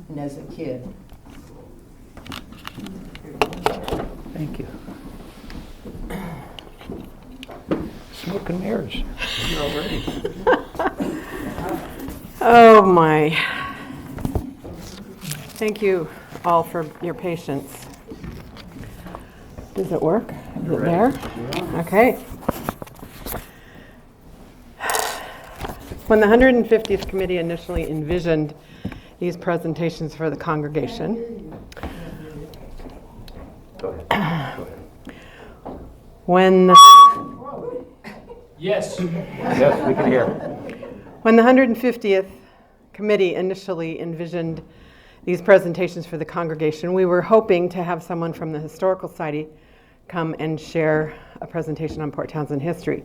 and as a kid. Thank you. Smoke and mirrors. You're already. Oh my. Thank you all for your patience. Does it work? Is it there? Yeah. Okay. When the 150th committee initially envisioned these presentations for the congregation, Yes, we can hear. When the 150th committee initially envisioned these presentations for the congregation, we were hoping to have someone from the Historical Society come and share a presentation on Port Townsend history.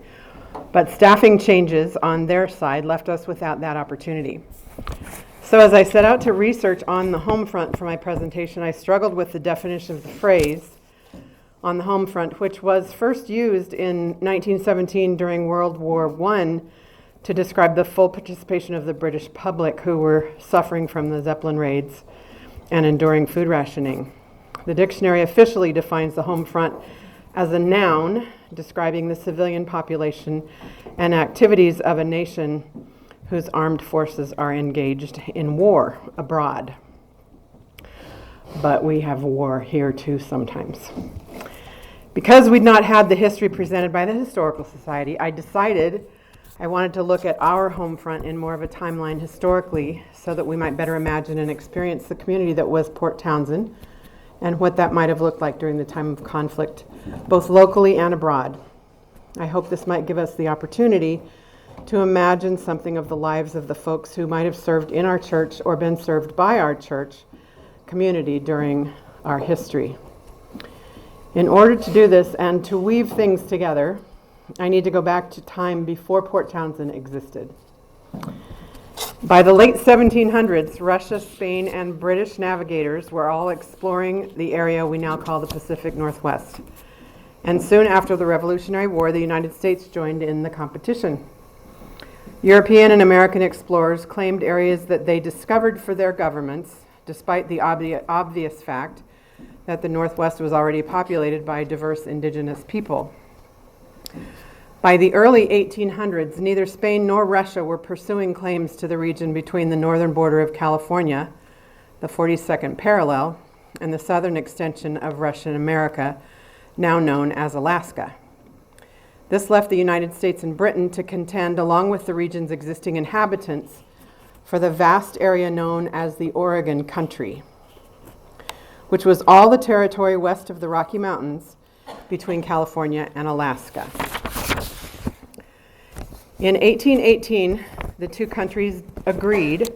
But staffing changes on their side left us without that opportunity. So as I set out to research on the home front for my presentation, I struggled with the definition of the phrase on the home front, which was first used in 1917 during World War I to describe the full participation of the British public who were suffering from the Zeppelin raids and enduring food rationing. The dictionary officially defines the home front as a noun describing the civilian population and activities of a nation whose armed forces are engaged in war abroad. But we have war here too sometimes. Because we'd not had the history presented by the Historical Society, I decided I wanted to look at our home front in more of a timeline historically so that we might better imagine and experience the community that was Port Townsend and what that might have looked like during the time of conflict, both locally and abroad. I hope this might give us the opportunity to imagine something of the lives of the folks who might have served in our church or been served by our church community during our history. In order to do this and to weave things together, I need to go back to time before Port Townsend existed. By the late 1700s, Russia, Spain, and British navigators were all exploring the area we now call the Pacific Northwest. And soon after the Revolutionary War, the United States joined in the competition. European and American explorers claimed areas that they discovered for their governments, despite the obvious fact that the Northwest was already populated by diverse indigenous people. By the early 1800s, neither Spain nor Russia were pursuing claims to the region between the northern border of California, the 42nd parallel, and the southern extension of Russian America, now known as Alaska. This left the United States and Britain to contend, along with the region's existing inhabitants, for the vast area known as the Oregon Country, which was all the territory west of the Rocky Mountains between California and Alaska. In 1818, the two countries agreed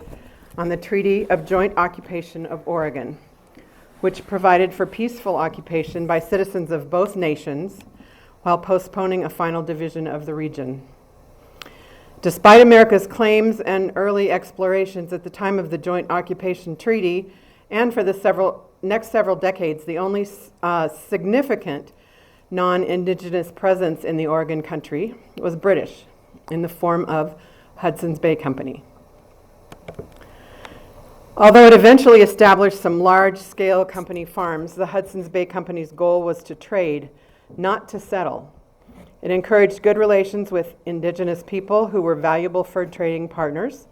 on the Treaty of Joint Occupation of Oregon, which provided for peaceful occupation by citizens of both nations while postponing a final division of the region. Despite America's claims and early explorations at the time of the Joint Occupation Treaty, and for the next several decades, the only significant non-Indigenous presence in the Oregon Country was British, in the form of Hudson's Bay Company. Although it eventually established some large-scale company farms, the Hudson's Bay Company's goal was to trade, not to settle. It encouraged good relations with indigenous people who were valuable fur trading partners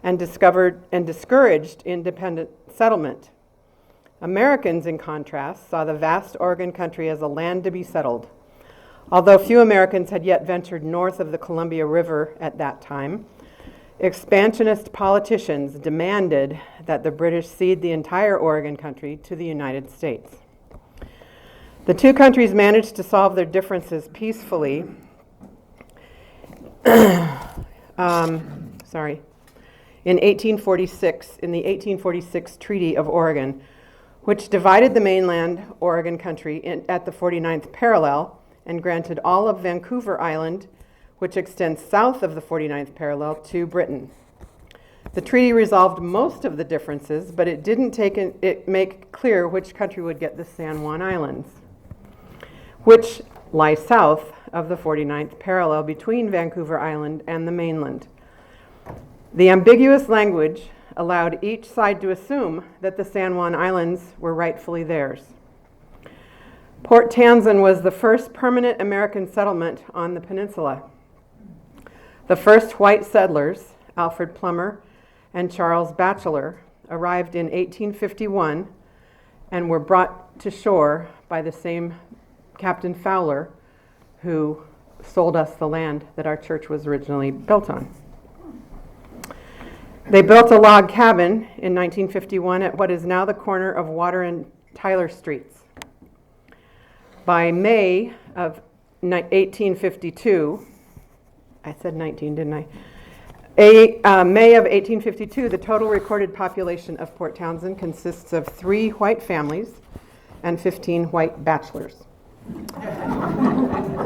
and discouraged independent settlement. Americans, in contrast, saw the vast Oregon Country as a land to be settled. Although few Americans had yet ventured north of the Columbia River at that time, expansionist politicians demanded that the British cede the entire Oregon Country to the United States. The two countries managed to solve their differences peacefully. In 1846, in the 1846 Treaty of Oregon, which divided the mainland Oregon Country at the 49th parallel and granted all of Vancouver Island, which extends south of the 49th parallel, to Britain. The treaty resolved most of the differences, but it didn't make clear which country would get the San Juan Islands, which lie south of the 49th parallel between Vancouver Island and the mainland. The ambiguous language allowed each side to assume that the San Juan Islands were rightfully theirs. Port Townsend was the first permanent American settlement on the peninsula. The first white settlers, Alfred Plummer and Charles Batchelor, arrived in 1851 and were brought to shore by the same Captain Fowler who sold us the land that our church was originally built on. They built a log cabin in 1951 at what is now the corner of Water and Tyler Streets. By May of 1852, I said 19, didn't I? May of 1852, the total recorded population of Port Townsend consists of 3 white families and 15 white bachelors.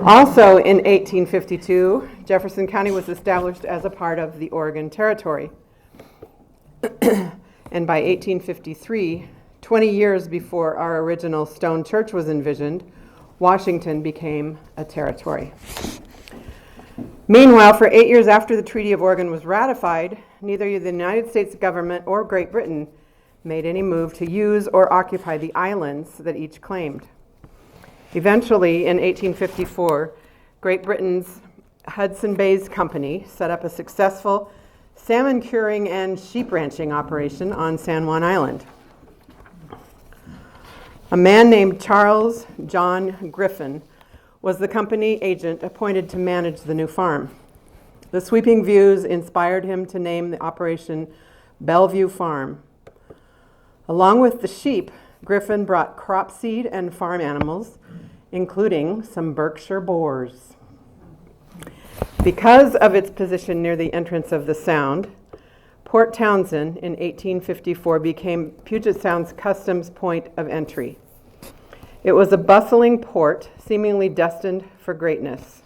Also in 1852, Jefferson County was established as a part of the Oregon Territory. And by 1853, 20 years before our original stone church was envisioned, Washington became a territory. Meanwhile, for 8 years after the Treaty of Oregon was ratified, neither the United States government or Great Britain made any move to use or occupy the islands that each claimed. Eventually, in 1854, Great Britain's Hudson Bays Company set up a successful salmon curing and sheep ranching operation on San Juan Island. A man named Charles John Griffin was the company agent appointed to manage the new farm. The sweeping views inspired him to name the operation Bellevue Farm. Along with the sheep, Griffin brought crop seed and farm animals, including some Berkshire boars. Because of its position near the entrance of the Sound, Port Townsend in 1854 became Puget Sound's customs point of entry. It was a bustling port, seemingly destined for greatness.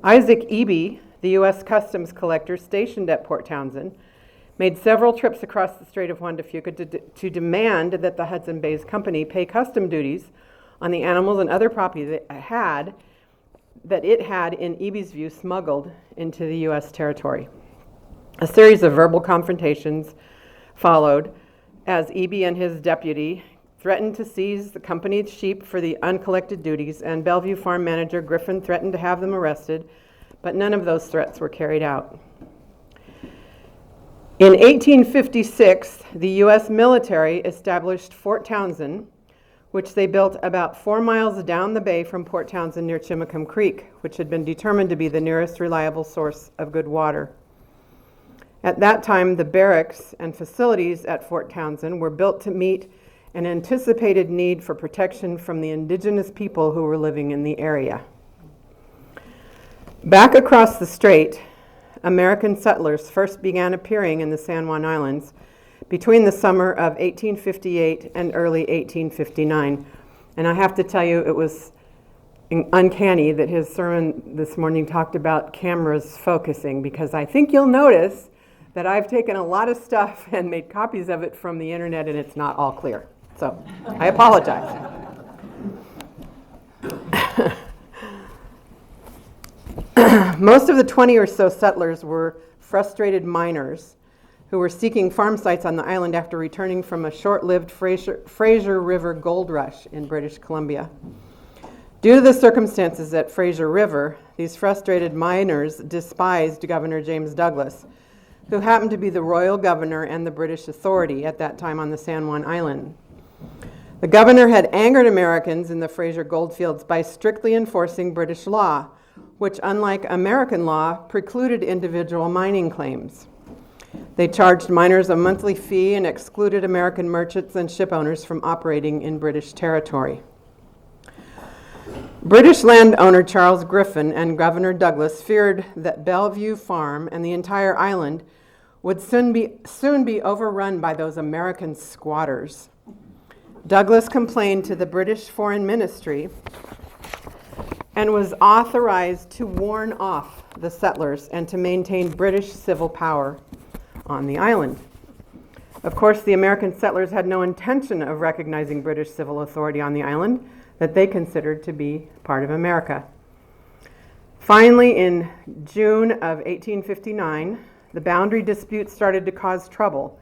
Isaac Eby, the U.S. Customs collector stationed at Port Townsend, made several trips across the Strait of Juan de Fuca to demand that the Hudson Bays Company pay custom duties on the animals and other property that it had, in Eby's view, smuggled into the U.S. territory. A series of verbal confrontations followed as Eby and his deputy threatened to seize the company's sheep for the uncollected duties, and Bellevue farm manager Griffin threatened to have them arrested, but none of those threats were carried out. In 1856, the U.S. military established Fort Townsend, which they built about 4 miles down the bay from Port Townsend near Chimacum Creek, which had been determined to be the nearest reliable source of good water. At that time, the barracks and facilities at Fort Townsend were built to meet an anticipated need for protection from the indigenous people who were living in the area. Back across the strait, American settlers first began appearing in the San Juan Islands between the summer of 1858 and early 1859. And I have to tell you, it was uncanny that his sermon this morning talked about cameras focusing, because I think you'll notice that I've taken a lot of stuff and made copies of it from the internet, and it's not all clear. So I apologize. Most of the 20 or so settlers were frustrated miners who were seeking farm sites on the island after returning from a short-lived Fraser River gold rush in British Columbia. Due to the circumstances at Fraser River, these frustrated miners despised Governor James Douglas, who happened to be the royal governor and the British authority at that time on the San Juan Island. The governor had angered Americans in the Fraser goldfields by strictly enforcing British law, which, unlike American law, precluded individual mining claims. They charged miners a monthly fee and excluded American merchants and ship owners from operating in British territory. British landowner Charles Griffin and Governor Douglas feared that Bellevue Farm and the entire island would soon be overrun by those American squatters. Douglas complained to the British Foreign Ministry and was authorized to warn off the settlers and to maintain British civil power on the island. Of course, the American settlers had no intention of recognizing British civil authority on the island that they considered to be part of America. Finally, in June of 1859, the boundary dispute started to cause trouble,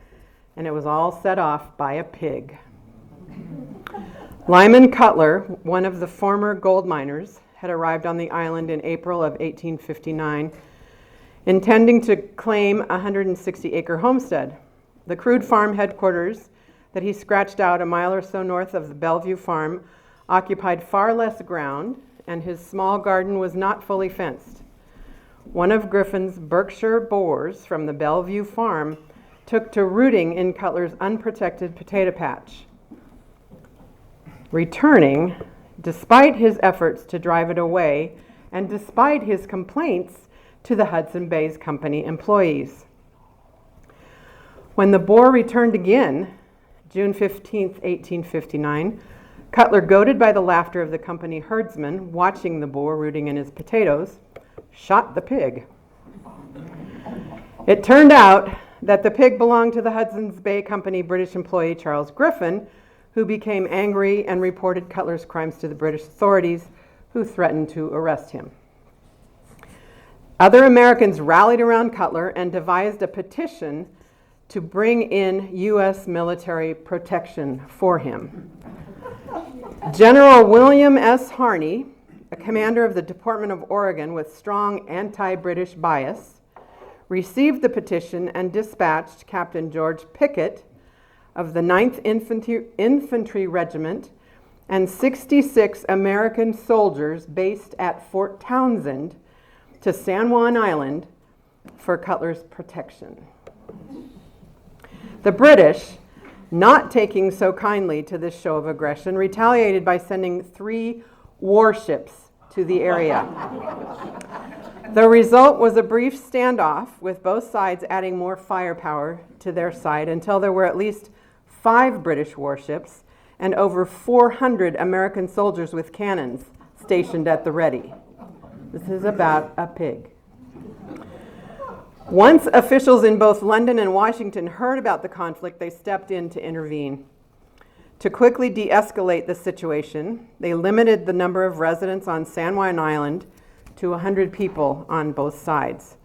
and it was all set off by a pig. Lyman Cutler, one of the former gold miners, had arrived on the island in April of 1859, intending to claim a 160-acre homestead. The crude farm headquarters that he scratched out a mile or so north of the Bellevue farm occupied far less ground, and his small garden was not fully fenced. One of Griffin's Berkshire boars from the Bellevue farm took to rooting in Cutler's unprotected potato patch. Returning, despite his efforts to drive it away, and despite his complaints to the Hudson Bays Company employees. When the boar returned again, June 15, 1859, Cutler, goaded by the laughter of the company herdsmen watching the boar rooting in his potatoes, shot the pig. It turned out that the pig belonged to the Hudson's Bay Company British employee Charles Griffin, who became angry and reported Cutler's crimes to the British authorities, who threatened to arrest him. Other Americans rallied around Cutler and devised a petition to bring in U.S. military protection for him. General William S. Harney, a commander of the Department of Oregon with strong anti-British bias, received the petition and dispatched Captain George Pickett of the 9th Infantry Regiment and 66 American soldiers based at Fort Townsend to San Juan Island for Cutler's protection. The British, not taking so kindly to this show of aggression, retaliated by sending 3 warships to the area. The result was a brief standoff, with both sides adding more firepower to their side until there were at least 5 British warships and over 400 American soldiers with cannons stationed at the ready. This is about a pig. Once officials in both London and Washington heard about the conflict, they stepped in to intervene. To quickly de-escalate the situation, they limited the number of residents on San Juan Island to 100 people on both sides.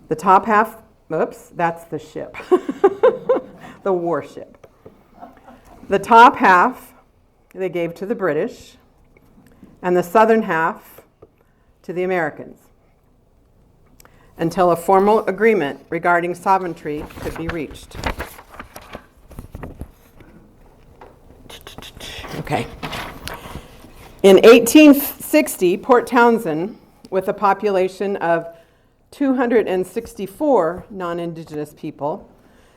The top half, that's the ship, the warship. The top half they gave to the British, and the southern half to the Americans, until a formal agreement regarding sovereignty could be reached. Okay. In 1860, Port Townsend, with a population of 264 non-Indigenous people,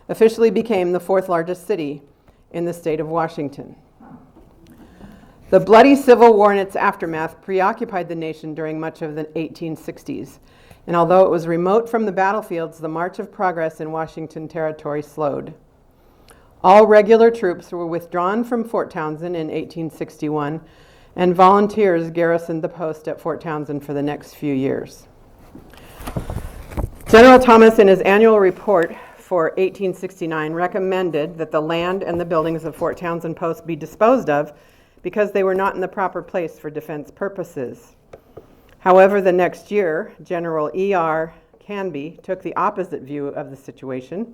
officially became the 4th largest city in the state of Washington. The bloody Civil War and its aftermath preoccupied the nation during much of the 1860s. And although it was remote from the battlefields, the march of progress in Washington territory slowed. All regular troops were withdrawn from Fort Townsend in 1861, and volunteers garrisoned the post at Fort Townsend for the next few years. General Thomas, in his annual report for 1869, recommended that the land and the buildings of Fort Townsend Post be disposed of because they were not in the proper place for defense purposes. However, the next year, General E.R. Canby took the opposite view of the situation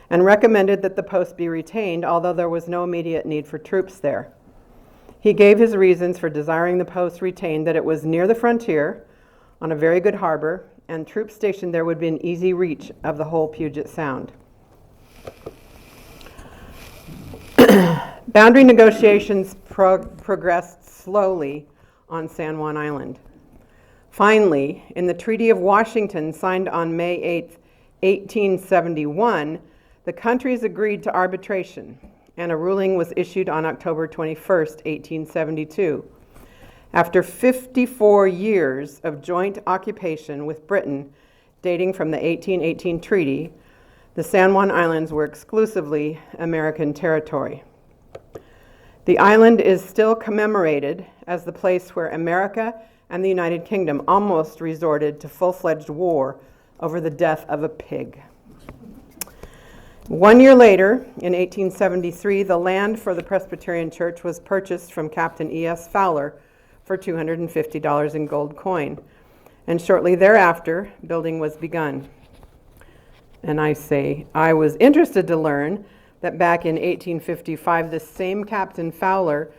and recommended that the post be retained, although there was no immediate need for troops there. He gave his reasons for desiring the post retained: that it was near the frontier, on a very good harbor, and troops stationed there would be in easy reach of the whole Puget Sound. Boundary negotiations progressed slowly on San Juan Island. Finally, in the Treaty of Washington, signed on May 8, 1871, the countries agreed to arbitration, and a ruling was issued on October 21, 1872. After 54 years of joint occupation with Britain, dating from the 1818 treaty, the San Juan Islands were exclusively American territory. The island is still commemorated as the place where America and the United Kingdom almost resorted to full-fledged war over the death of a pig. 1 year later, in 1873, the land for the Presbyterian Church was purchased from Captain E.S. Fowler for $250 in gold coin, and shortly thereafter, building was begun. And I say, I was interested to learn that back in 1855, this same Captain Fowler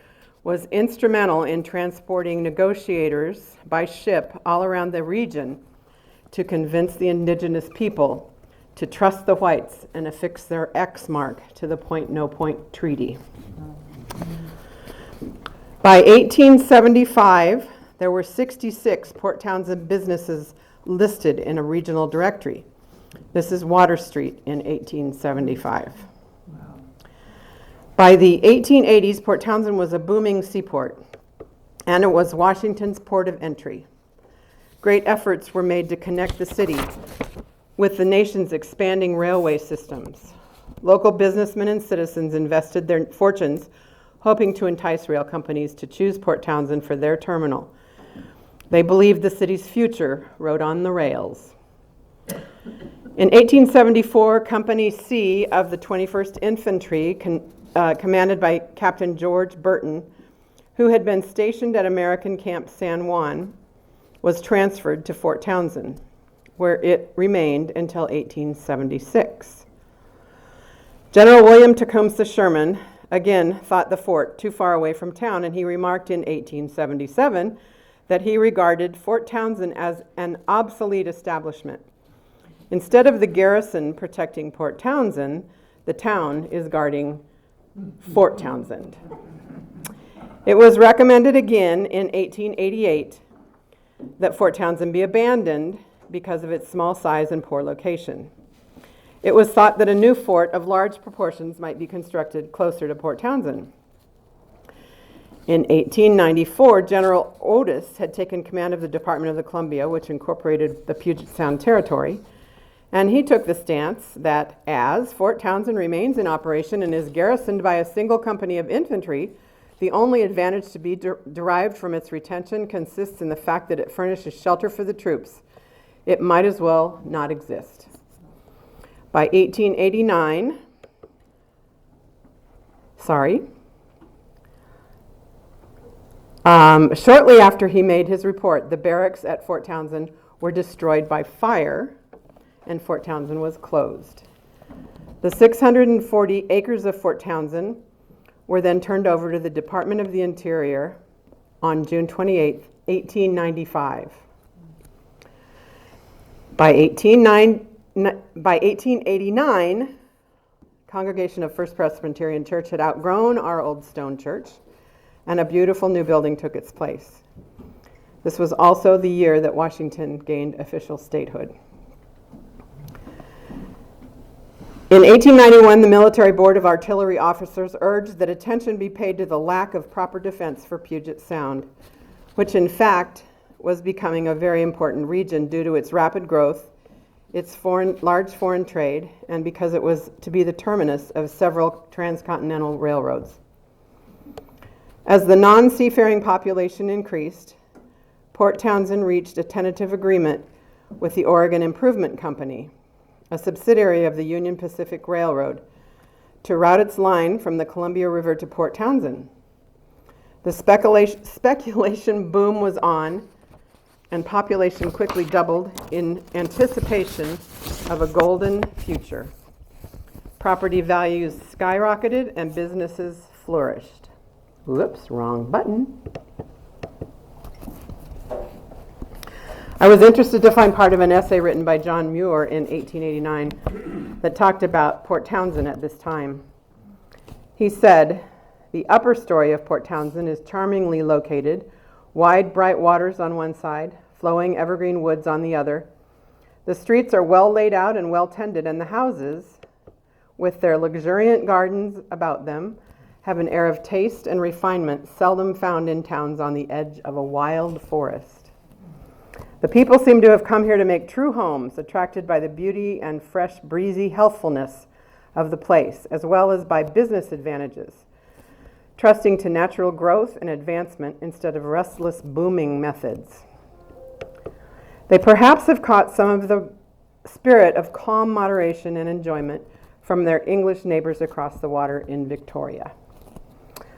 was instrumental in transporting negotiators by ship all around the region to convince the indigenous people to trust the whites and affix their X mark to the Point No Point Treaty. By 1875, there were 66 Port Townsend businesses listed in a regional directory. This is Water Street in 1875. By the 1880s, Port Townsend was a booming seaport, and it was Washington's port of entry. Great efforts were made to connect the city with the nation's expanding railway systems. Local businessmen and citizens invested their fortunes hoping to entice rail companies to choose Port Townsend for their terminal. They believed the city's future rode on the rails. In 1874, Company C of the 21st Infantry, commanded by Captain George Burton, who had been stationed at American Camp San Juan, was transferred to Fort Townsend, where it remained until 1876. General William Tecumseh Sherman again thought the fort too far away from town, and he remarked in 1877 that he regarded Fort Townsend as an obsolete establishment. Instead of the garrison protecting Port Townsend, the town is guarding Fort Townsend. It was recommended again in 1888 that Fort Townsend be abandoned because of its small size and poor location. It was thought that a new fort of large proportions might be constructed closer to Port Townsend. In 1894, General Otis had taken command of the Department of the Columbia, which incorporated the Puget Sound Territory, and he took the stance that as Fort Townsend remains in operation and is garrisoned by a single company of infantry, the only advantage to be derived from its retention consists in the fact that it furnishes shelter for the troops. It might as well not exist. By 1889, shortly after he made his report, the barracks at Fort Townsend were destroyed by fire, and Fort Townsend was closed. The 640 acres of Fort Townsend were then turned over to the Department of the Interior on June 28, 1895. By 1889, congregation of First Presbyterian Church had outgrown our old stone church, and a beautiful new building took its place. This was also the year that Washington gained official statehood. In 1891, the Military Board of Artillery officers urged that attention be paid to the lack of proper defense for Puget Sound, which in fact was becoming a very important region due to its rapid growth, its large foreign trade, and because it was to be the terminus of several transcontinental railroads. As the non-seafaring population increased, Port Townsend reached a tentative agreement with the Oregon Improvement Company, a subsidiary of the Union Pacific Railroad, to route its line from the Columbia River to Port Townsend. The speculation boom was on, and population quickly doubled in anticipation of a golden future. Property values skyrocketed and businesses flourished. Whoops, wrong button. I was interested to find part of an essay written by John Muir in 1889 that talked about Port Townsend at this time. He said, "The upper story of Port Townsend is charmingly located, wide, bright waters on one side, flowing evergreen woods on the other. The streets are well laid out and well tended, and the houses, with their luxuriant gardens about them, have an air of taste and refinement seldom found in towns on the edge of a wild forest. The people seem to have come here to make true homes, attracted by the beauty and fresh, breezy healthfulness of the place, as well as by business advantages, trusting to natural growth and advancement instead of restless, booming methods. They perhaps have caught some of the spirit of calm moderation and enjoyment from their English neighbors across the water in Victoria.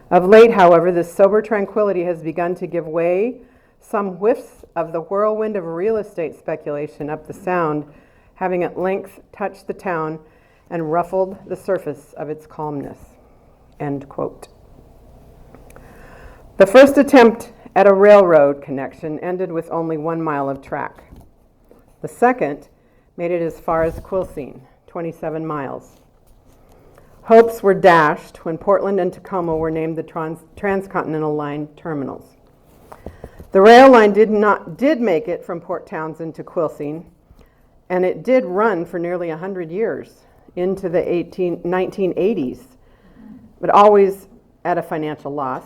Of late, however, this sober tranquility has begun to give way. Some whiffs of the whirlwind of real estate speculation up the Sound having at length touched the town and ruffled the surface of its calmness." End quote. The first attempt at a railroad connection ended with only 1 mile of track. The second made it as far as Quilcene, 27 miles. Hopes were dashed when Portland and Tacoma were named the Transcontinental Line terminals. The rail line did make it from Port Townsend to Quilcene, and it did run for nearly 100 years into the 1980s, but always at a financial loss.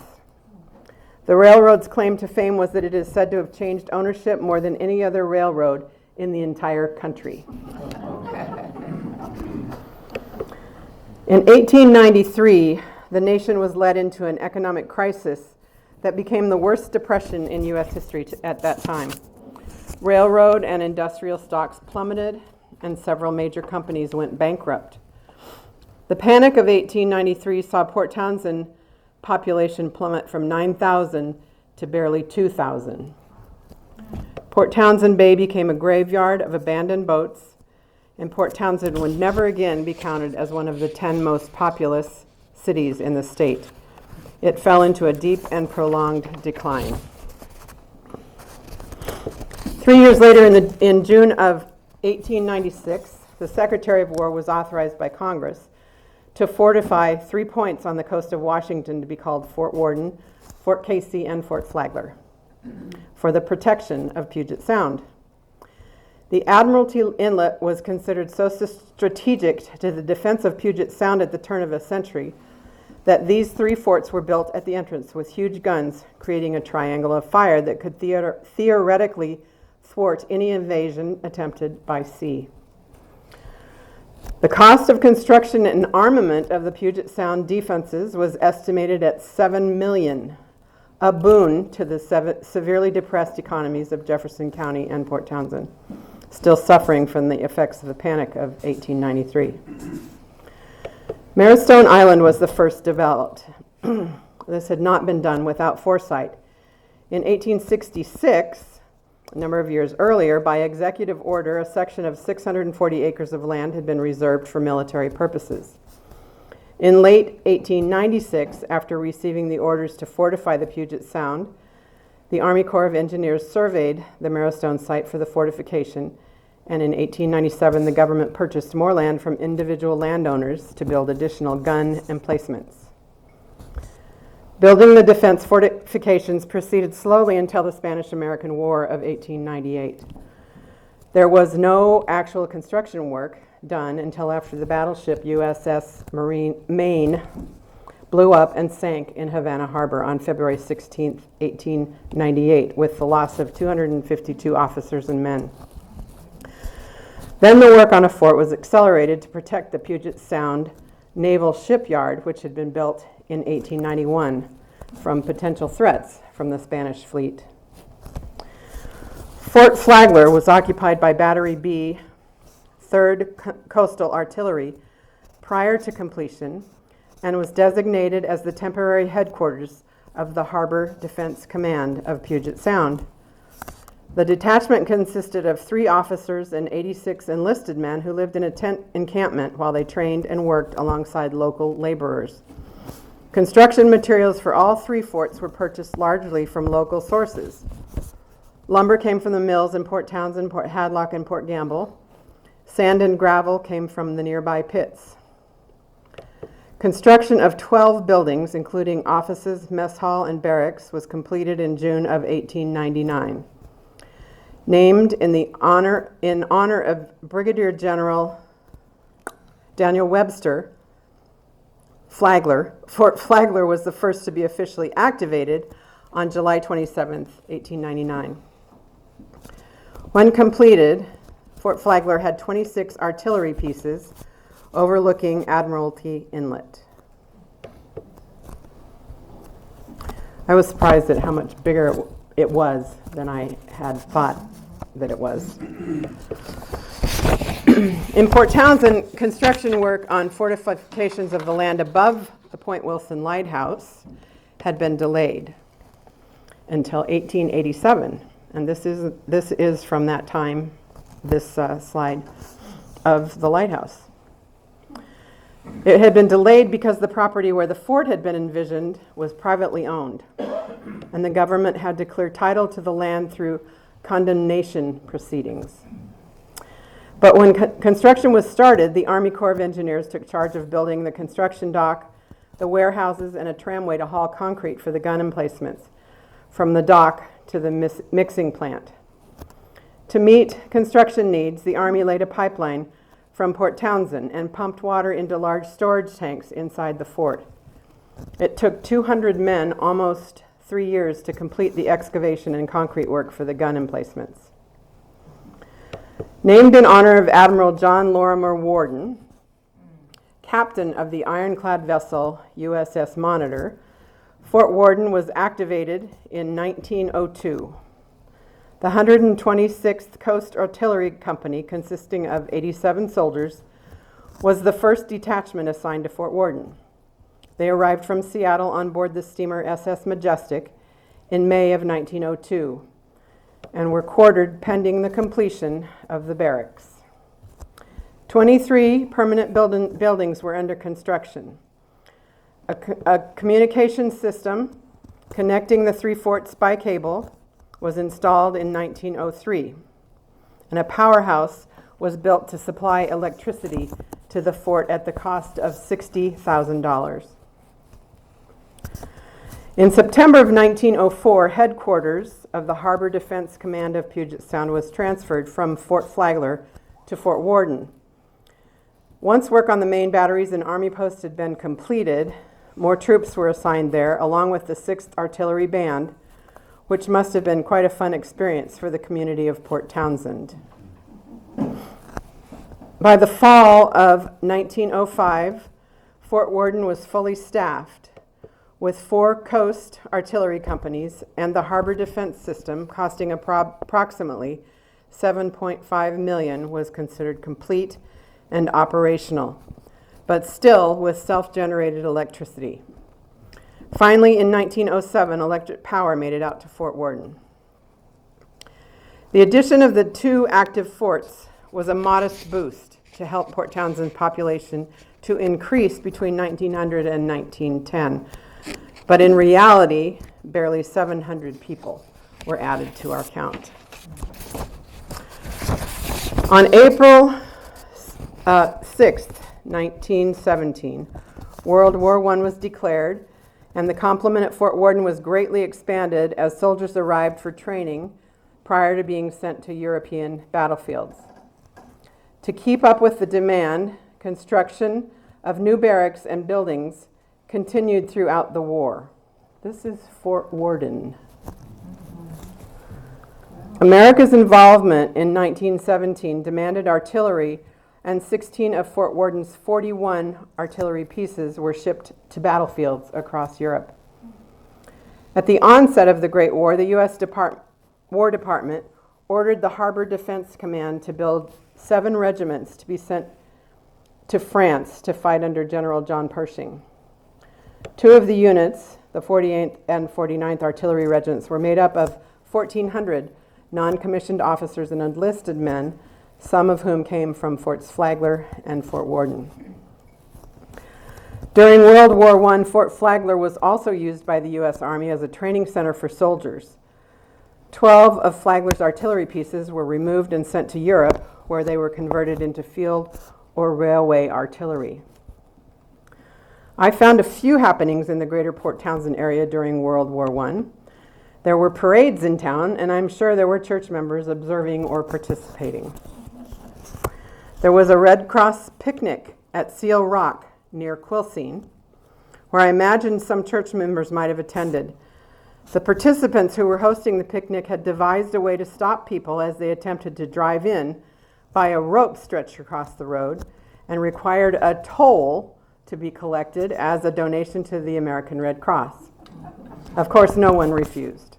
The railroad's claim to fame was that it is said to have changed ownership more than any other railroad in the entire country. In 1893, the nation was led into an economic crisis that became the worst depression in U.S. history at that time. Railroad and industrial stocks plummeted, and several major companies went bankrupt. The Panic of 1893 saw Port Townsend population plummet from 9,000 to barely 2,000. Port Townsend Bay became a graveyard of abandoned boats, and Port Townsend would never again be counted as one of the 10 most populous cities in the state. It fell into a deep and prolonged decline. 3 years later, in June of 1896, the Secretary of War was authorized by Congress to fortify 3 points on the coast of Washington to be called Fort Worden, Fort Casey, and Fort Flagler for the protection of Puget Sound. The Admiralty Inlet was considered so strategic to the defense of Puget Sound at the turn of the century that these 3 forts were built at the entrance with huge guns, creating a triangle of fire that could theoretically thwart any invasion attempted by sea. The cost of construction and armament of the Puget Sound defenses was estimated at $7 million, a boon to the severely depressed economies of Jefferson County and Port Townsend, still suffering from the effects of the Panic of 1893. Marrowstone Island was the first developed. This had not been done without foresight. In 1866, a number of years earlier, by executive order, a section of 640 acres of land had been reserved for military purposes. In late 1896, after receiving the orders to fortify the Puget Sound, the Army Corps of Engineers surveyed the Marrowstone site for the fortification, and in 1897, the government purchased more land from individual landowners to build additional gun emplacements. Building the defense fortifications proceeded slowly until the Spanish-American War of 1898. There was no actual construction work done until after the battleship USS Maine blew up and sank in Havana Harbor on February 16, 1898, with the loss of 252 officers and men. Then the work on a fort was accelerated to protect the Puget Sound Naval Shipyard, which had been built in 1891, from potential threats from the Spanish fleet. Fort Flagler was occupied by Battery B, 3rd Coastal Artillery, prior to completion, and was designated as the temporary headquarters of the Harbor Defense Command of Puget Sound. The detachment consisted of 3 officers and 86 enlisted men who lived in a tent encampment while they trained and worked alongside local laborers. Construction materials for all 3 forts were purchased largely from local sources. Lumber came from the mills in Port Townsend, Port Hadlock, and Port Gamble. Sand and gravel came from the nearby pits. Construction of 12 buildings, including offices, mess hall, and barracks, was completed in June of 1899. Named in honor of Brigadier General Daniel Webster, Fort Flagler was the first to be officially activated on July 27, 1899. When completed, Fort Flagler had 26 artillery pieces overlooking Admiralty Inlet. I was surprised at how much bigger it was than I had thought that it was. In Port Townsend, construction work on fortifications of the land above the Point Wilson Lighthouse had been delayed until 1887, and this is from that time, this slide. of the lighthouse. It had been delayed because the property where the fort had been envisioned was privately owned, and the government had to clear title to the land through condemnation proceedings. But when construction was started, the Army Corps of Engineers took charge of building the construction dock, the warehouses, and a tramway to haul concrete for the gun emplacements from the dock to the mixing plant. To meet construction needs, the Army laid a pipeline from Port Townsend and pumped water into large storage tanks inside the fort. It took 200 men almost 3 years to complete the excavation and concrete work for the gun emplacements. Named in honor of Admiral John Lorimer Worden, captain of the ironclad vessel USS Monitor, Fort Worden was activated in 1902. The 126th Coast Artillery Company, consisting of 87 soldiers, was the first detachment assigned to Fort Worden. They arrived from Seattle on board the steamer SS Majestic in May of 1902 and were quartered pending the completion of the barracks. 23 permanent buildings were under construction. A communication system connecting the three forts by cable was installed in 1903, and a powerhouse was built to supply electricity to the fort at the cost of $60,000. In September of 1904, headquarters of the Harbor Defense Command of Puget Sound was transferred from Fort Flagler to Fort Worden. Once work on the main batteries and Army posts had been completed, more troops were assigned there, along with the 6th Artillery Band, which must have been quite a fun experience for the community of Port Townsend. By the fall of 1905, Fort Worden was fully staffed, with 4 coast artillery companies and the harbor defense system costing approximately $7.5 million was considered complete and operational, but still with self-generated electricity. Finally, in 1907, electric power made it out to Fort Worden. The addition of the 2 active forts was a modest boost to help Port Townsend's population to increase between 1900 and 1910. But in reality, barely 700 people were added to our count. On April 6th, 1917, World War I was declared, and the complement at Fort Worden was greatly expanded as soldiers arrived for training prior to being sent to European battlefields. To keep up with the demand, construction of new barracks and buildings continued throughout the war. This is Fort Worden. America's involvement in 1917 demanded artillery, and 16 of Fort Worden's 41 artillery pieces were shipped to battlefields across Europe. At the onset of the Great War, the U.S. War Department ordered the Harbor Defense Command to build 7 regiments to be sent to France to fight under General John Pershing. 2 of the units, the 48th and 49th Artillery Regiments, were made up of 1,400 non-commissioned officers and enlisted men, some of whom came from Forts Flagler and Fort Worden. During World War I, Fort Flagler was also used by the U.S. Army as a training center for soldiers. 12 of Flagler's artillery pieces were removed and sent to Europe, where they were converted into field or railway artillery. I found a few happenings in the greater Port Townsend area during World War I. There were parades in town, and I'm sure there were church members observing or participating. There was a Red Cross picnic at Seal Rock near Quilcene, where I imagined some church members might have attended. The participants who were hosting the picnic had devised a way to stop people as they attempted to drive in by a rope stretched across the road and required a toll to be collected as a donation to the American Red Cross. Of course, no one refused.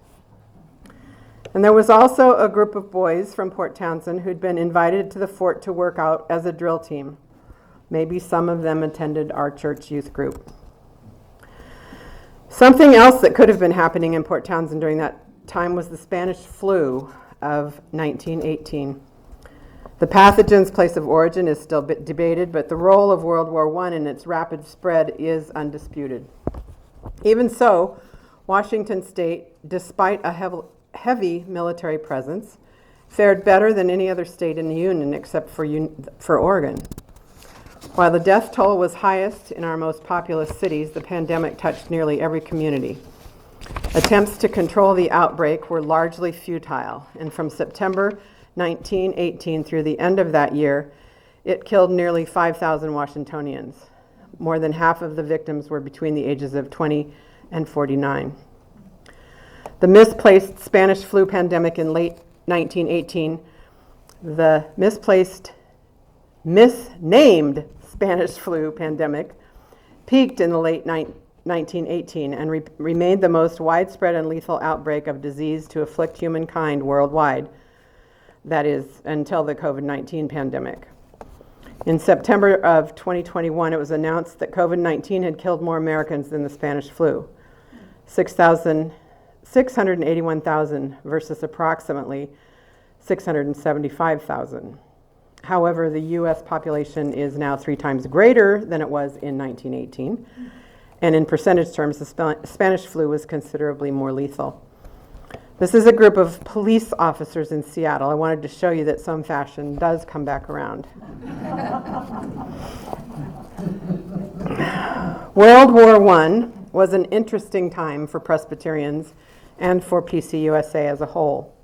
And there was also a group of boys from Port Townsend who'd been invited to the fort to work out as a drill team. Maybe some of them attended our church youth group. Something else that could have been happening in Port Townsend during that time was the Spanish flu of 1918. The pathogen's place of origin is still debated, but the role of World War I in its rapid spread is undisputed. Even so, Washington State, despite a heavy military presence, fared better than any other state in the Union except for Oregon. While the death toll was highest in our most populous cities, the pandemic touched nearly every community. Attempts to control the outbreak were largely futile, and from September 1918 through the end of that year, it killed nearly 5,000 Washingtonians. More than half of the victims were between the ages of 20 and 49. The misplaced Spanish flu pandemic in late 1918, the misnamed Spanish flu pandemic, peaked in the late 1918 and remained the most widespread and lethal outbreak of disease to afflict humankind worldwide. That is, until the COVID-19 pandemic. In September of 2021, it was announced that COVID-19 had killed more Americans than the Spanish flu, 681,000 versus approximately 675,000. However, the U.S. population is now 3 times greater than it was in 1918, and in percentage terms, the Spanish flu was considerably more lethal. This is a group of police officers in Seattle. I wanted to show you that some fashion does come back around. World War I was an interesting time for Presbyterians and for PCUSA as a whole.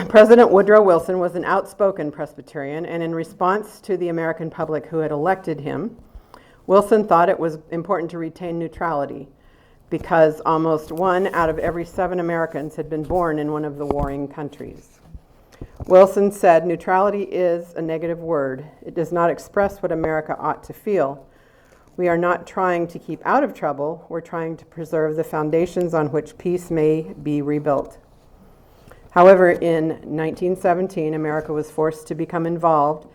President Woodrow Wilson was an outspoken Presbyterian, and in response to the American public who had elected him, Wilson thought it was important to retain neutrality because almost 1 out of every 7 Americans had been born in one of the warring countries. Wilson said, "Neutrality is a negative word. It does not express what America ought to feel. We are not trying to keep out of trouble. We're trying to preserve the foundations on which peace may be rebuilt." However, in 1917, America was forced to become involved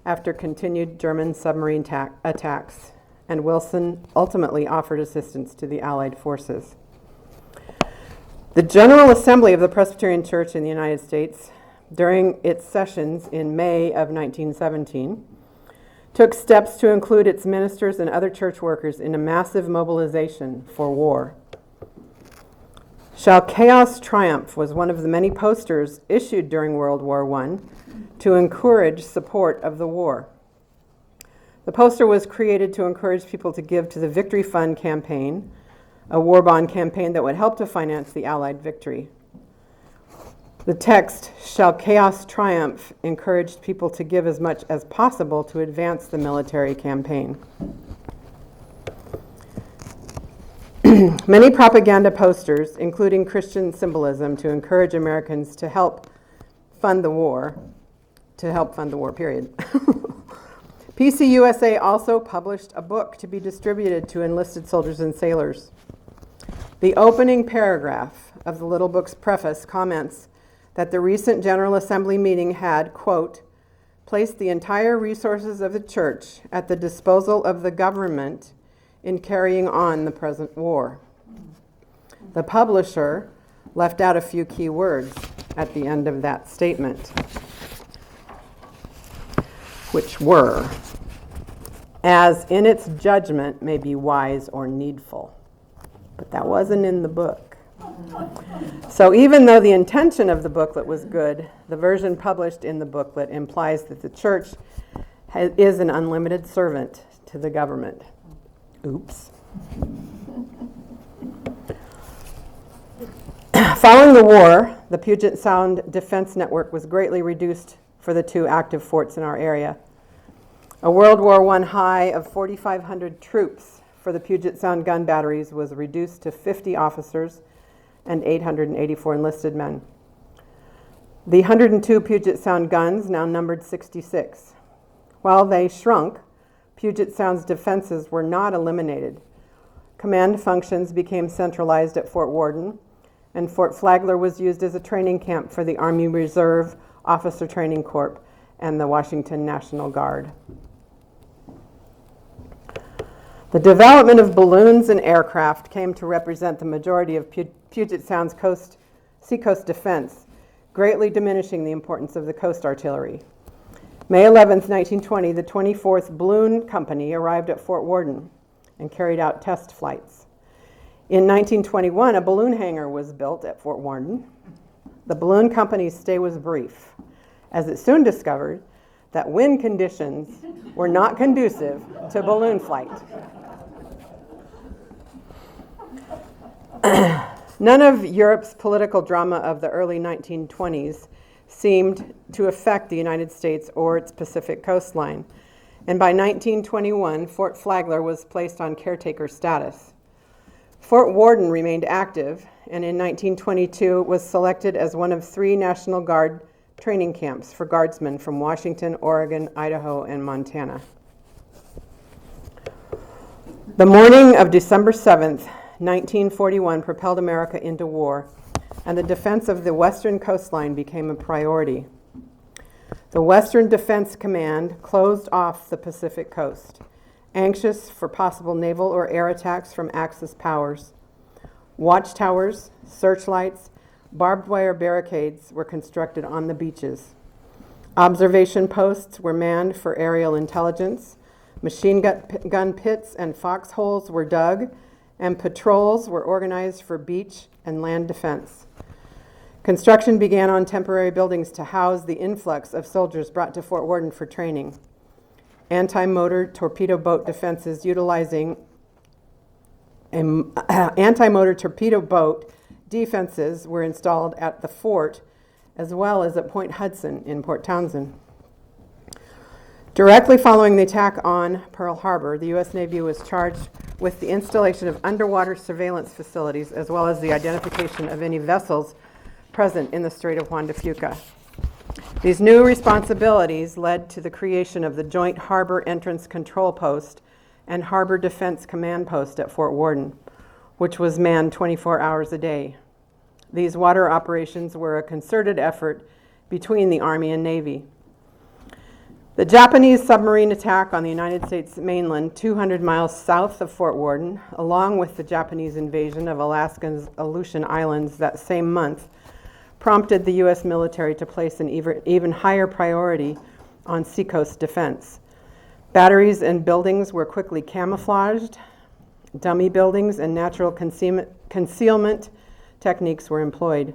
after continued German submarine attacks, and Wilson ultimately offered assistance to the Allied forces. The General Assembly of the Presbyterian Church in the United States, during its sessions in May of 1917, took steps to include its ministers and other church workers in a massive mobilization for war. "Shall Chaos Triumph" was one of the many posters issued during World War I to encourage support of the war. The poster was created to encourage people to give to the Victory Fund campaign, a war bond campaign that would help to finance the Allied victory. The text, "Shall Chaos Triumph," encouraged people to give as much as possible to advance the military campaign. Many propaganda posters, including Christian symbolism to encourage Americans to help fund the war, period. PCUSA also published a book to be distributed to enlisted soldiers and sailors. The opening paragraph of the little book's preface comments that the recent General Assembly meeting had, quote, "placed the entire resources of the church at the disposal of the government in carrying on the present war." The publisher left out a few key words at the end of that statement, which were, "as in its judgment may be wise or needful." But that wasn't in the book. So even though the intention of the booklet was good, the version published in the booklet implies that the church is an unlimited servant to the government. Oops. Following the war, the Puget Sound Defense Network was greatly reduced for the 2 active forts in our area. A World War I high of 4,500 troops for the Puget Sound gun batteries was reduced to 50 officers and 884 enlisted men. The 102 Puget Sound guns now numbered 66. While they shrunk, Puget Sound's defenses were not eliminated. Command functions became centralized at Fort Worden, and Fort Flagler was used as a training camp for the Army Reserve Officer Training Corps and the Washington National Guard. The development of balloons and aircraft came to represent the majority of Puget Sound's seacoast defense, greatly diminishing the importance of the coast artillery. May 11, 1920, the 24th Balloon Company arrived at Fort Worden and carried out test flights. In 1921, a balloon hangar was built at Fort Worden. The balloon company's stay was brief, as it soon discovered that wind conditions were not conducive to balloon flight. None of Europe's political drama of the early 1920s seemed to affect the United States or its Pacific coastline, and by 1921, Fort Flagler was placed on caretaker status. Fort Worden remained active, and in 1922 was selected as one of 3 National Guard training camps for guardsmen from Washington, Oregon, Idaho, and Montana. The morning of December 7th, 1941 propelled America into war, and the defense of the western coastline became a priority. The Western Defense Command closed off the Pacific coast, anxious for possible naval or air attacks from Axis powers. Watchtowers, searchlights, barbed wire barricades were constructed on the beaches. Observation posts were manned for aerial intelligence. Machine gun pits and foxholes were dug, and patrols were organized for beach and land defense. Construction began on temporary buildings to house the influx of soldiers brought to Fort Worden for training. Anti-motor torpedo boat defenses utilizing anti-motor torpedo boat defenses were installed at the fort, as well as at Point Hudson in Port Townsend. Directly following the attack on Pearl Harbor, the U.S. Navy was charged with the installation of underwater surveillance facilities, as well as the identification of any vessels present in the Strait of Juan de Fuca. These new responsibilities led to the creation of the Joint Harbor Entrance Control Post and Harbor Defense Command Post at Fort Worden, which was manned 24 hours a day. These water operations were a concerted effort between the Army and Navy. The Japanese submarine attack on the United States mainland 200 miles south of Fort Worden, along with the Japanese invasion of Alaska's Aleutian Islands that same month, prompted the U.S. military to place an even higher priority on seacoast defense. Batteries and buildings were quickly camouflaged. Dummy buildings and natural concealment techniques were employed.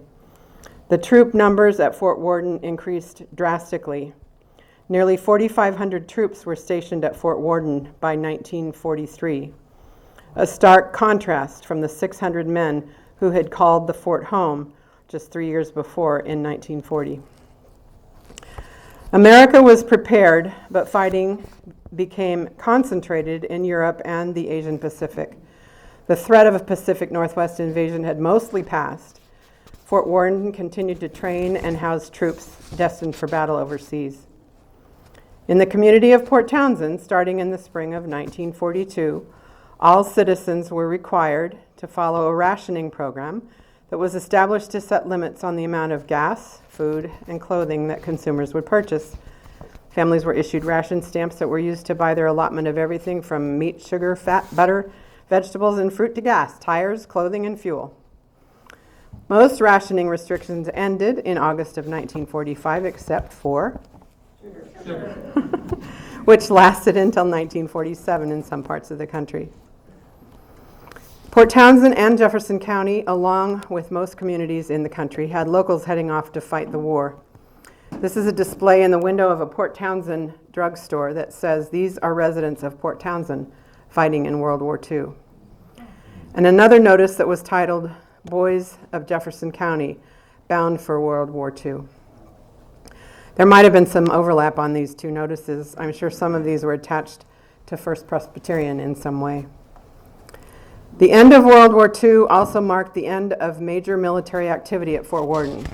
The troop numbers at Fort Worden increased drastically. Nearly 4,500 troops were stationed at Fort Worden by 1943, a stark contrast from the 600 men who had called the fort home just 3 years before in 1940. America was prepared, but fighting became concentrated in Europe and the Asian Pacific. The threat of a Pacific Northwest invasion had mostly passed. Fort Worden continued to train and house troops destined for battle overseas. In the community of Port Townsend, starting in the spring of 1942, all citizens were required to follow a rationing program that was established to set limits on the amount of gas, food, and clothing that consumers would purchase. Families were issued ration stamps that were used to buy their allotment of everything from meat, sugar, fat, butter, vegetables, and fruit to gas, tires, clothing, and fuel. Most rationing restrictions ended in August of 1945, except for sugar. Which lasted until 1947 in some parts of the country. Port Townsend and Jefferson County, along with most communities in the country, had locals heading off to fight the war. This is a display in the window of a Port Townsend drugstore that says, "These are residents of Port Townsend fighting in World War II." And another notice that was titled, "Boys of Jefferson County, bound for World War II." There might have been some overlap on these two notices. I'm sure some of these were attached to First Presbyterian in some way. The end of World War II also marked the end of major military activity at Fort Worden.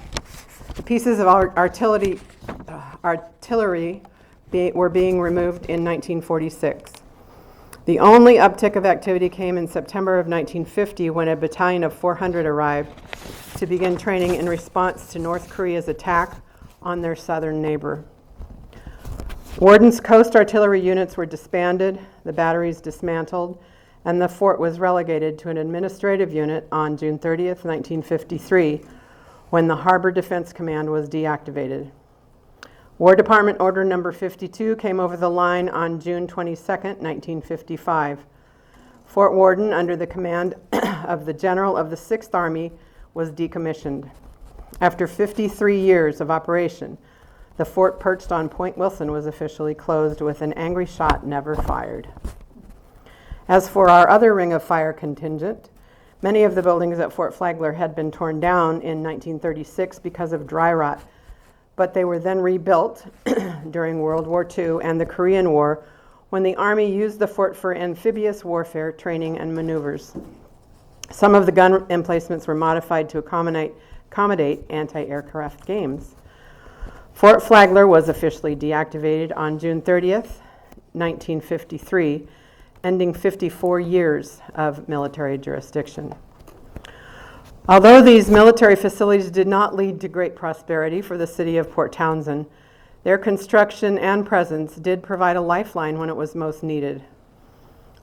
The pieces of artillery were being removed in 1946. The only uptick of activity came in September of 1950 when a battalion of 400 arrived to begin training in response to North Korea's attack on their southern neighbor. Worden's coast artillery units were disbanded, the batteries dismantled, and the fort was relegated to an administrative unit on June 30th, 1953, when the Harbor Defense Command was deactivated. War Department Order Number 52 came over the line on June 22, 1955. Fort Worden, under the command of the General of the 6th Army, was decommissioned. After 53 years of operation, the fort perched on Point Wilson was officially closed with an angry shot never fired. As for our other Ring of Fire contingent, many of the buildings at Fort Flagler had been torn down in 1936 because of dry rot, but they were then rebuilt during World War II and the Korean War, when the Army used the fort for amphibious warfare training and maneuvers. Some of the gun emplacements were modified to accommodate anti-aircraft games. Fort Flagler was officially deactivated on June 30th, 1953, ending 54 years of military jurisdiction. Although these military facilities did not lead to great prosperity for the city of Port Townsend, their construction and presence did provide a lifeline when it was most needed.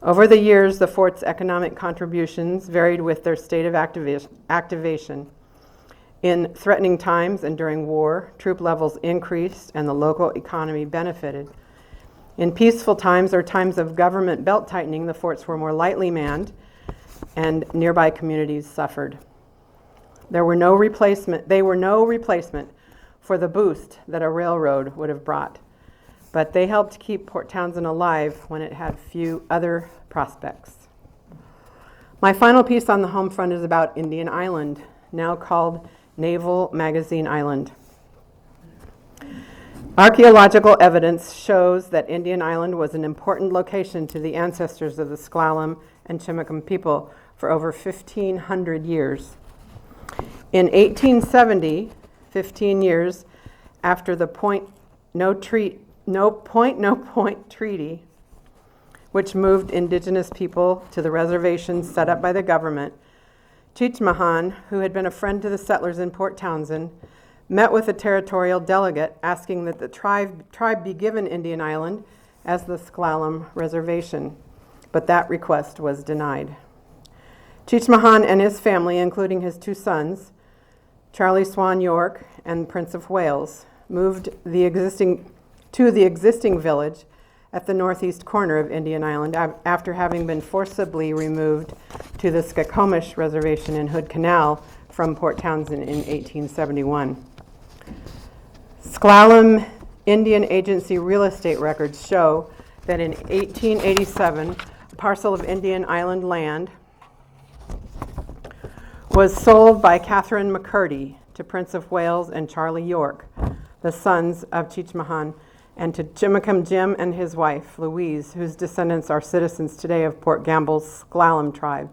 Over the years, the fort's economic contributions varied with their state of activation. In threatening times and during war, troop levels increased and the local economy benefited. In peaceful times or times of government belt-tightening, the forts were more lightly manned and nearby communities suffered. They were no replacement for the boost that a railroad would have brought, but they helped keep Port Townsend alive when it had few other prospects. My final piece on the home front is about Indian Island, now called Naval Magazine Island. Archaeological evidence shows that Indian Island was an important location to the ancestors of the Sklallam and Chimacum people for over 1,500 years. In 1870, 15 years after the No Point Treaty, which moved indigenous people to the reservations set up by the government, Cheechmahan, who had been a friend to the settlers in Port Townsend, met with a territorial delegate asking that the tribe be given Indian Island as the Sklallam Reservation, but that request was denied. Cheechmahan and his family, including his 2 sons, Charlie Swan York and Prince of Wales, moved to the existing village at the northeast corner of Indian Island after having been forcibly removed to the Skokomish Reservation in Hood Canal from Port Townsend in 1871. Sklallam Indian Agency real estate records show that in 1887, a parcel of Indian Island land was sold by Catherine McCurdy to Prince of Wales and Charlie York, the sons of Cheechmahan, and to Chimacum Jim and his wife, Louise, whose descendants are citizens today of Port Gamble's Sklallam tribe.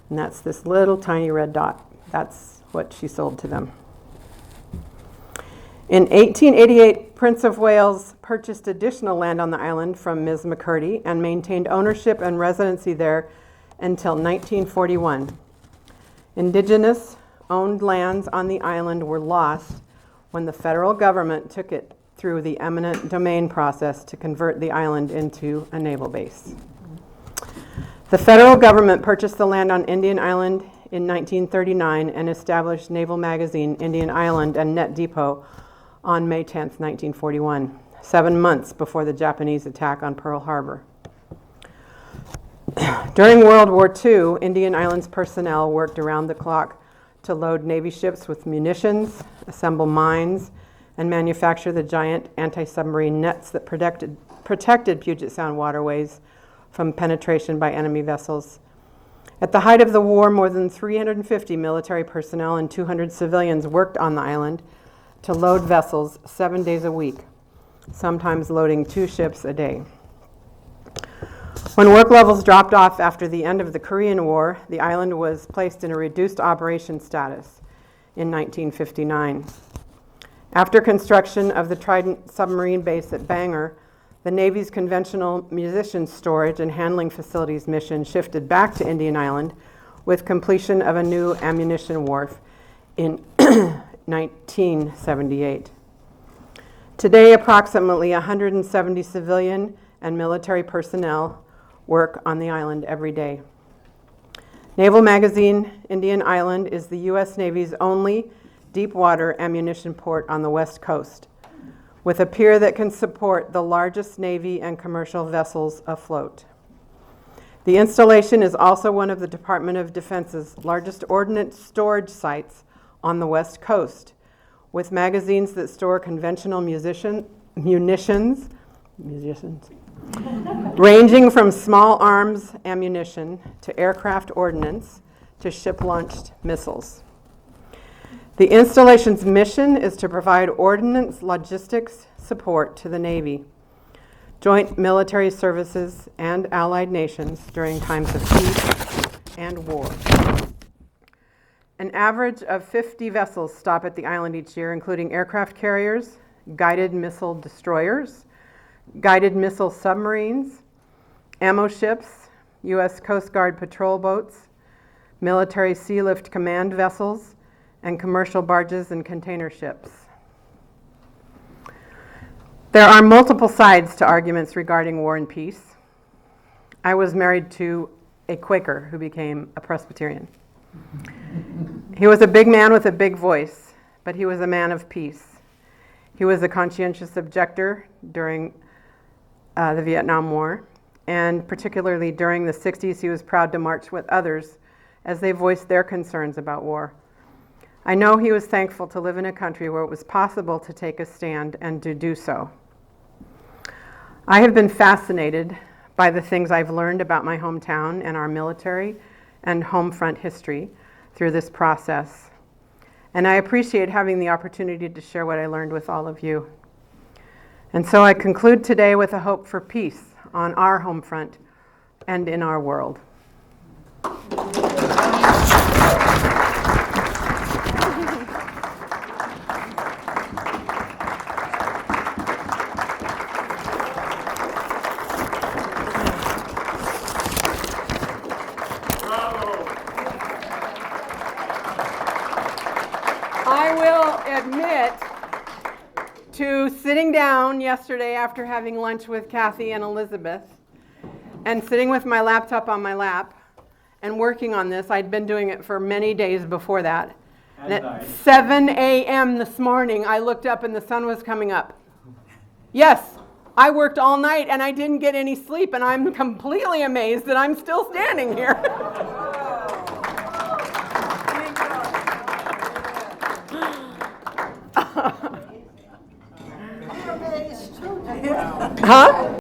And that's this little tiny red dot. That's what she sold to them. In 1888, Prince of Wales purchased additional land on the island from Ms. McCurdy and maintained ownership and residency there until 1941. Indigenous-owned lands on the island were lost when the federal government took it through the eminent domain process to convert the island into a naval base. The federal government purchased the land on Indian Island in 1939 and established Naval Magazine, Indian Island, and Net Depot on May 10, 1941, 7 months before the Japanese attack on Pearl Harbor. During World War II, Indian Island's personnel worked around the clock to load Navy ships with munitions, assemble mines, and manufacture the giant anti-submarine nets that protected Puget Sound waterways from penetration by enemy vessels. At the height of the war, more than 350 military personnel and 200 civilians worked on the island to load vessels 7 days a week, sometimes loading 2 ships a day. When work levels dropped off after the end of the Korean War, the island was placed in a reduced operation status in 1959. After construction of the Trident submarine base at Bangor, the Navy's conventional munitions storage and handling facilities mission shifted back to Indian Island with completion of a new ammunition wharf in 1978. Today, approximately 170 civilian and military personnel work on the island every day. Naval Magazine Indian Island is the U.S. Navy's only deep-water ammunition port on the West Coast, with a pier that can support the largest Navy and commercial vessels afloat. The installation is also one of the Department of Defense's largest ordnance storage sites on the West Coast, with magazines that store conventional munitions, ranging from small arms ammunition to aircraft ordnance to ship-launched missiles. The installation's mission is to provide ordnance logistics support to the Navy, joint military services, and allied nations during times of peace and war. An average of 50 vessels stop at the island each year, including aircraft carriers, guided missile destroyers, guided missile submarines, ammo ships, U.S. Coast Guard patrol boats, military sea lift command vessels, and commercial barges and container ships. There are multiple sides to arguments regarding war and peace. I was married to a Quaker who became a Presbyterian. He was a big man with a big voice, but he was a man of peace. He was a conscientious objector during the Vietnam War, and particularly during the 60s, he was proud to march with others as they voiced their concerns about war. I know he was thankful to live in a country where it was possible to take a stand and to do so. I have been fascinated by the things I've learned about my hometown and our military and home front history through this process. And I appreciate having the opportunity to share what I learned with all of you. And so I conclude today with a hope for peace on our home front and in our world. I will admit to sitting down yesterday after having lunch with Kathy and Elizabeth and sitting with my laptop on my lap and working on this. I'd been doing it for many days before that. And at 7 a.m. this morning, I looked up and the sun was coming up. Yes, I worked all night and I didn't get any sleep, and I'm completely amazed that I'm still standing here. Huh?